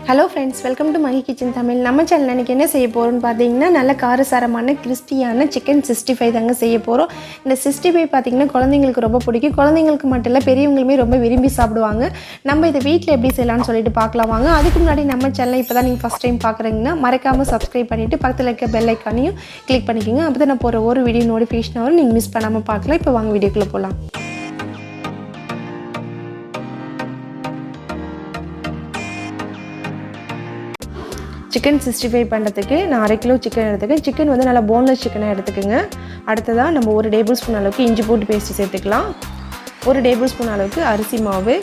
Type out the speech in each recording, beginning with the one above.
Hello friends, welcome to Mahi Kitchen Tamil. நம்ம சேனல்ல இன்னைக்கு என்ன செய்ய போறோம்னு பாத்தீங்கன்னா நல்ல காரசாரமான கிறிஸ்பியான chicken 65 தாங்க செய்ய போறோம். இந்த 65 பாத்தீங்கன்னா குழந்தைகளுக்கு ரொம்ப பிடிக்கும். குழந்தைகளுக்கு மட்டும் இல்ல பெரியவங்களுமே ரொம்ப விரும்பி சாப்பிடுவாங்க. நம்ம இத வீட்ல எப்படி செய்யலாம்னு சொல்லிட்டு பார்க்கலாம் வாங்க. அதுக்கு முன்னாடி நம்ம சேனலை இப்பதான் நீங்க first time பார்க்கறீங்கன்னா மறக்காம subscribe பண்ணிட்டு பக்கத்துல இருக்க bell icon-ஐயும் click பண்ணிக்கங்க. அப்பதான் நான் போற ஒரு வீடியோ நோட்டிஃபிகேஷன் வரும் நீங்க மிஸ் பண்ணாம பார்க்கலாம். இப்போ வாங்க வீடியோக்குள்ள போலாம். Chicken 65 பண்ணுறதுக்கு நான் 1/2 கிலோ சிக்கன் எடுத்துக்கேன். சிக்கன் வந்து நல்லா போன்லெஸ் சிக்கனாக எடுத்துக்கோங்க. அடுத்ததாக நம்ம 1 டேபிள் ஸ்பூன் அளவுக்கு இஞ்சி பூண்டு பேஸ்ட் சேர்த்துக்கலாம். 1 டேபிள் ஸ்பூன் அளவுக்கு அரிசி மாவு,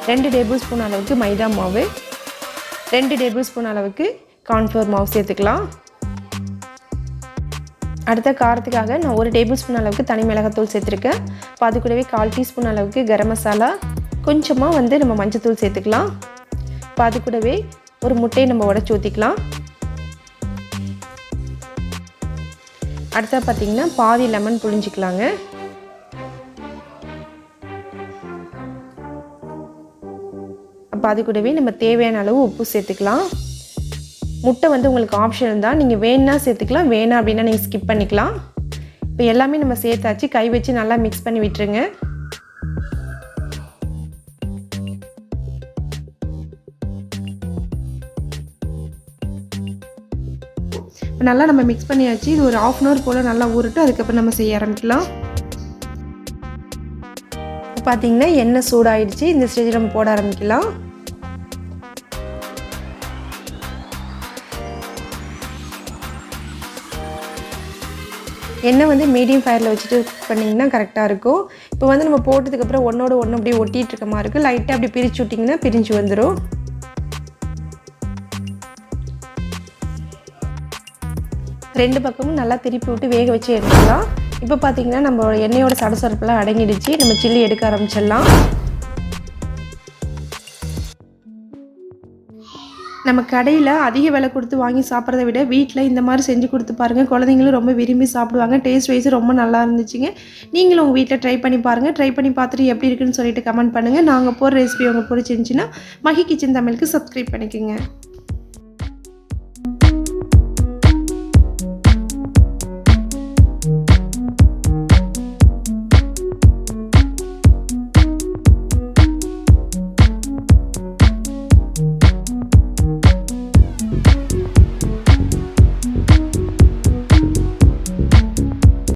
2 டேபிள் ஸ்பூன் அளவுக்கு மைதா மாவு, 2 டேபிள் ஸ்பூன் அளவுக்கு கார்ன்ஃப்ளவர் மாவு சேர்த்துக்கலாம். அடுத்த காரத்துக்காக நான் 1 டேபிள் ஸ்பூன் அளவுக்கு தனி மிளகாத்தூள் சேர்த்துருக்கேன். இப்போ அது கூடவே 1/4 டீஸ்பூன் அளவுக்கு கரம் மசாலா, கொஞ்சமாக வந்து நம்ம மஞ்சத்தூள் சேர்த்துக்கலாம். இப்போ அது கூடவே ஒரு முட்டையை நம்ம உடைச்சு ஊற்றிக்கலாம். அடுத்தா பார்த்தீங்கன்னா பாதி லெமன் புழிஞ்சிக்கலாங்க. அப்போ அது கூடவே நம்ம தேவையான அளவு உப்பு சேர்த்துக்கலாம். முட்டை வந்து உங்களுக்கு ஆப்ஷனல் தான், நீங்கள் வேணா சேர்த்துக்கலாம், வேணா அப்படின்னா நீங்கள் ஸ்கிப் பண்ணிக்கலாம். இப்போ எல்லாமே நம்ம சேர்த்தாச்சு, கை வச்சு நல்லா மிக்ஸ் பண்ணி விட்டுருங்க. நல்லா நம்ம மிக்ஸ் பண்ணியாச்சு. இது ஒரு 1/2 hour போல் நல்லா ஊறிட்டு அதுக்கப்புறம் நம்ம செய்ய ஆரம்பிக்கலாம். பார்த்தீங்கன்னா எண்ணெய் சூடாயிடுச்சு. இந்த ஸ்டேஜில் நம்ம போட ஆரம்பிக்கலாம். எண்ணெய் வந்து மீடியம் ஃபயரில் வச்சுட்டு குக் பண்ணிங்கன்னா கரெக்டாக இருக்கும். இப்போ வந்து நம்ம போட்டதுக்கப்புறம் ஒன்றோட ஒன்று அப்படியே ஒட்டிகிட்டு இருக்க மாதிரி இருக்குது. லைட்டாக அப்படி பிரித்து விட்டிங்கன்னா பிரிஞ்சு வந்துடும். ரெண்டு பக்கமும் நல்லா திருப்பி விட்டு வேக வச்சு எடுத்துக்கலாம். இப்போ பார்த்தீங்கன்னா நம்ம எண்ணெயோட சடசரப்பெல்லாம் அடங்கிடுச்சு. நம்ம சில்லி எடுக்க ஆரம்பிச்சிடலாம். நம்ம கடையில் அதிக விலை கொடுத்து வாங்கி சாப்பிட்றத விட வீட்டில் இந்த மாதிரி செஞ்சு கொடுத்து பாருங்கள். குழந்தைங்களும் ரொம்ப விரும்பி சாப்பிடுவாங்க. டேஸ்ட் வைஸ் ரொம்ப நல்லா இருந்துச்சுங்க. நீங்களும் உங்கள் வீட்டில் ட்ரை பண்ணி பாருங்கள். ட்ரை பண்ணி பார்த்துட்டு எப்படி இருக்குன்னு சொல்லிட்டு கமெண்ட் பண்ணுங்கள். நாங்கள் போகிற ரெசிபி உங்களுக்கு பிடிச்சிருந்துச்சின்னா மஹி கிச்சன் தமிழுக்கு சப்ஸ்கிரைப் பண்ணிக்கோங்க.